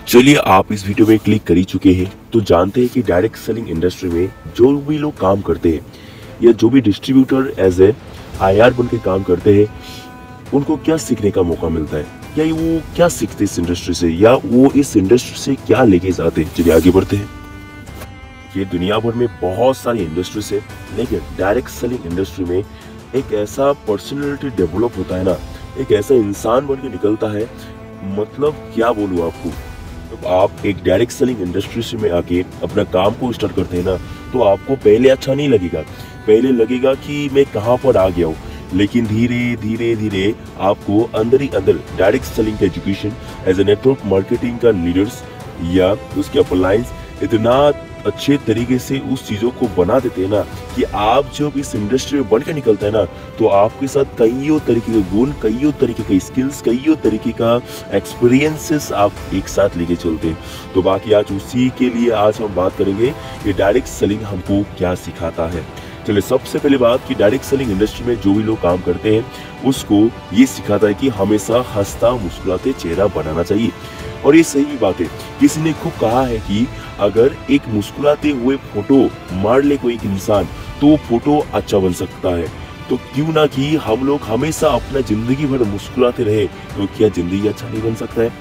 चलिए, आप इस वीडियो में क्लिक कर ही चुके हैं तो जानते हैं कि डायरेक्ट सेलिंग इंडस्ट्री में जो भी लोग काम करते हैं या जो भी डिस्ट्रीब्यूटर एज ए आईआर बन के काम करते हैं, उनको क्या सीखने का मौका मिलता है या वो क्या सीखते हैं इस इंडस्ट्री से, या वो इस इंडस्ट्री से क्या लेके जाते हैं। चलिए आगे बढ़ते हैं। ये दुनिया भर में बहुत सारी इंडस्ट्रीज है, लेकिन डायरेक्ट सेलिंग इंडस्ट्री में एक ऐसा पर्सनैलिटी डेवलप होता है ना, एक ऐसा इंसान बन के निकलता है। मतलब क्या बोलूं आपको, जब आप एक डायरेक्ट सेलिंग इंडस्ट्री में आके अपना काम को स्टार्ट करते हैं ना, तो आपको पहले अच्छा नहीं लगेगा। पहले लगेगा कि मैं कहाँ पर आ गया हूँ, लेकिन धीरे धीरे धीरे आपको अंदर ही अंदर डायरेक्ट सेलिंग का education as a network marketing का लीडर्स या उसके अपलायंस इतना अच्छे तरीके से उस चीजों को बना देते हैं ना कि आप जब इस इंडस्ट्री में बन के निकलते हैं ना, तो आपके साथ कईयों तरीके के गुण, कईयों तरीके के स्किल्स, कईयों तरीके का एक्सपीरियंसेस आप एक साथ लेके चलते हैं। तो बाकी आज उसी के लिए आज हम बात करेंगे कि डायरेक्ट सेलिंग हमको क्या सिखाता है। चलिए, सबसे पहले बात कि डायरेक्ट सेलिंग इंडस्ट्री में जो भी लोग काम करते हैं उसको ये सिखाता है कि हमेशा हंसता मुस्कुराते चेहरा बनाना चाहिए। और ये सही बात है। किसी ने खूब कहा है कि अगर एक मुस्कुराते हुए फोटो मार ले कोई इंसान तो वो फोटो अच्छा बन सकता है। तो क्यों ना कि हम लोग हमेशा अपना जिंदगी भर मुस्कुराते रहे, तो क्या जिंदगी अच्छा नहीं बन सकता है?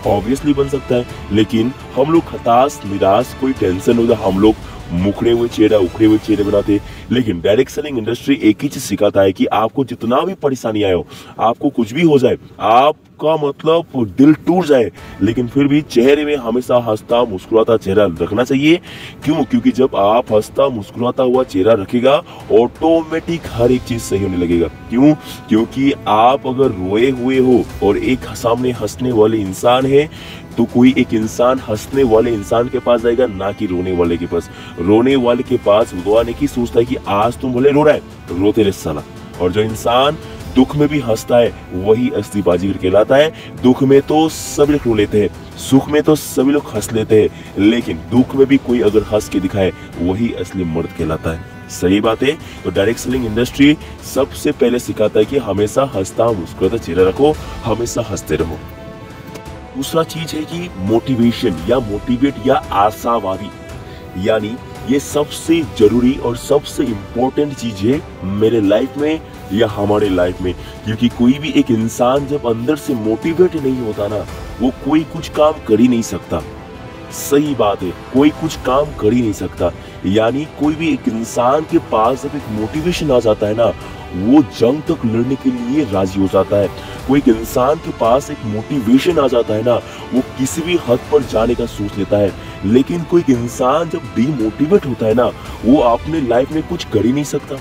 ऑब्वियसली बन सकता है। लेकिन हम लोग हताश, निराश, कोई टेंशन होता, हम लोग मुखड़े हुए चेहरा, उखड़े हुए चेहरे बनाते। लेकिन डायरेक्ट सेलिंग इंडस्ट्री एक ही चीज सिखाता है कि आपको जितना भी परेशानी आए हो, आपको कुछ भी हो जाए, आपका मतलब दिल टूट जाए, लेकिन फिर भी चेहरे में हमेशा हंसता मुस्कुराता चेहरा रखना चाहिए। क्यों? क्योंकि जब आप हंसता मुस्कुराता हुआ चेहरा रखेगा, ऑटोमेटिक हर एक चीज सही होने लगेगा। क्यों? क्योंकि आप अगर रोए हुए हो और एक सामने हंसने वाले इंसान है, तो कोई एक इंसान हंसने वाले इंसान के पास जाएगा, ना कि रोने वाले के पास। रोने वाले के पास वो आने की सोचता है कि आज तुम भले रो रहा है, रोते रहे साला। और जो इंसान दुख में भी हंसता है वही असली बाजीगर कहलाता है। दुख में तो सभी लोग रो लेते हैं, सुख में तो सभी लोग हंस लेते हैं, लेकिन दुख में भी कोई अगर हंस के दिखाए वही असली मर्द कहलाता है। सही बात है। तो डायरेक्ट सेलिंग इंडस्ट्री सबसे पहले सिखाता है कि हमेशा हंसता मुस्कुराता चेहरा रखो, हमेशा हंसते रहो। दूसरा चीज है कि मोटिवेशन या मोटिवेट या आशावादी, यानी ये सबसे जरूरी और सबसे इम्पोर्टेंट चीज है मेरे लाइफ में या हमारे लाइफ में। क्योंकि कोई भी एक इंसान जब अंदर से मोटिवेट नहीं होता ना, वो कोई कुछ काम कर ही नहीं सकता। सही बात है, कोई कुछ काम कर ही नहीं सकता। यानी कोई भी एक इंसान के पास जब एक मोटिवेशन आ जाता है ना, वो जंग तक लड़ने के लिए राजी हो जाता है। कोई एक इंसान के पास एक मोटिवेशन आ जाता है ना, वो किसी भी हद पर जाने का सोच लेता है। लेकिन कोई एक इंसान जब डीमोटिवेट होता है ना, वो अपने लाइफ में कुछ कर ही नहीं सकता।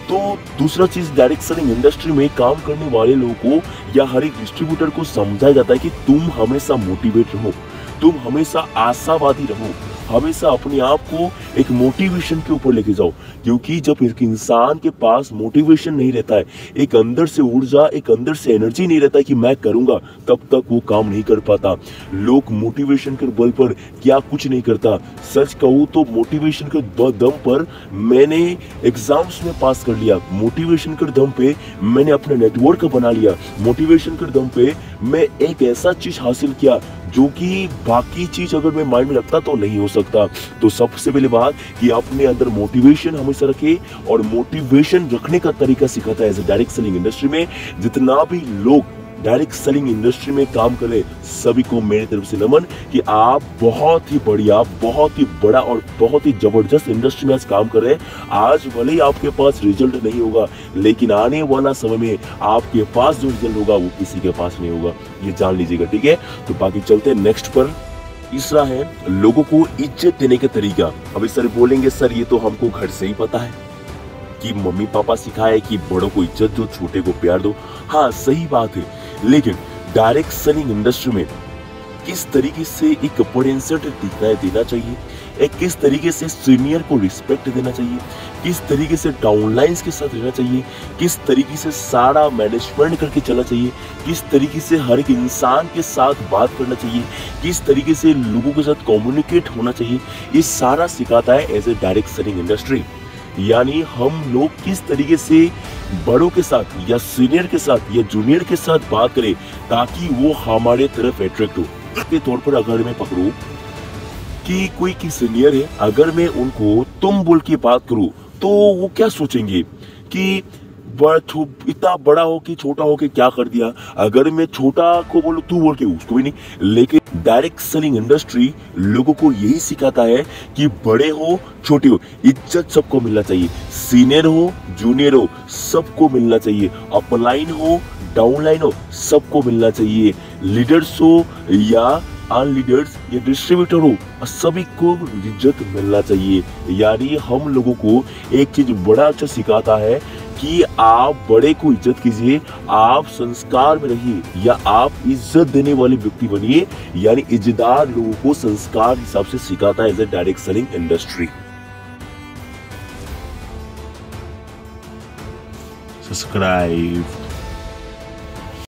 तो दूसरा चीज, डायरेक्ट सेलिंग इंडस्ट्री में काम करने वाले लोगों को या हर एक डिस्ट्रीब्यूटर को समझाया जाता है कि तुम हमेशा मोटिवेट रहो, तुम हमेशा आशावादी रहो, हमेशा अपने आप को एक मोटिवेशन के ऊपर लेके जाओ। क्योंकि जब एक इंसान के पास मोटिवेशन नहीं रहता है, एक अंदर से ऊर्जा, एक अंदर से एनर्जी नहीं रहता है कि मैं करूंगा, तब तक वो काम नहीं कर पाता। लोग मोटिवेशन के बल पर क्या कुछ नहीं करता। सच कहूँ तो मोटिवेशन के दम पर मैंने एग्जाम्स में पास कर लिया, मोटिवेशन के दम पे मैंने अपना नेटवर्क बना लिया, मोटिवेशन के दम पे मैं एक ऐसा चीज हासिल किया जो कि बाकी चीज अगर मैं माइंड में रखता तो नहीं हो सकता। तो सबसे पहले बात कि अपने अंदर मोटिवेशन हमेशा रखे, और मोटिवेशन रखने का तरीका सिखाता है डायरेक्ट सेलिंग इंडस्ट्री में। जितना भी लोग डायरेक्ट सेलिंग इंडस्ट्री में काम करें, सभी को मेरी तरफ से नमन कि आप बहुत ही बढ़िया, बहुत ही बड़ा और बहुत ही जबरदस्त इंडस्ट्री में आज काम कर रहे हैं। आज भले ही आपके पास रिजल्ट नहीं होगा, लेकिन आने वाला समय में आपके पास जो रिजल्ट होगा वो किसी के पास नहीं होगा, ये जान लीजिएगा। ठीक है, तो बाकी चलते हैं नेक्स्ट पर। तीसरा है लोगों को इज्जत देने का तरीका। अभी सर बोलेंगे, सर ये तो हमको घर से ही पता है कि मम्मी पापा सिखाए कि बड़ों को इज्जत दो, छोटे को प्यार दो। हाँ, सही बात है। लेकिन डायरेक्ट सेलिंग इंडस्ट्री में किस तरीके से एक पोटेंशियल दिखना देना चाहिए, एक किस तरीके से सीनियर को रिस्पेक्ट देना चाहिए, किस तरीके से डाउनलाइंस के साथ रहना चाहिए, किस तरीके से सारा मैनेजमेंट करके चलना चाहिए, किस तरीके से हर एक इंसान के साथ बात करना चाहिए, किस तरीके से लोगों के साथ कम्युनिकेट होना चाहिए, ये सारा सिखाता है as a direct selling industry. यानी हम लोग किस तरीके से बड़ों के साथ या सीनियर के साथ या जूनियर के साथ बात करें ताकि वो हमारे तरफ अट्रैक्ट हो। के तौर पर अगर मैं पकड़ूं कि कोई की सीनियर है, अगर मैं उनको तुम बोल के बात करूं तो वो क्या सोचेंगे कि इतना बड़ा हो कि छोटा हो के क्या कर दिया। अगर मैं छोटा को बोलूं तू बोल के, उसको भी नहीं। लेकिन डायरेक्ट सेलिंग इंडस्ट्री लोगों को यही सिखाता है कि बड़े हो छोटे हो, इज्जत सबको मिलना चाहिए। सीनियर हो जूनियर हो सबको मिलना चाहिए। अपलाइन हो डाउनलाइन हो सबको मिलना चाहिए। लीडर्स हो या लीडर्स या डिस्ट्रीब्यूटर हो सभी को इज्जत मिलना चाहिए। यानी हम लोगों को एक चीज बड़ा अच्छा सिखाता है कि आप बड़े को इज्जत कीजिए, आप संस्कार में रहिए या आप इज्जत देने वाले व्यक्ति बनिए। यानी इज्जतदार लोगों को संस्कार हिसाब से सिखाता है as a direct selling industry. Subscribe.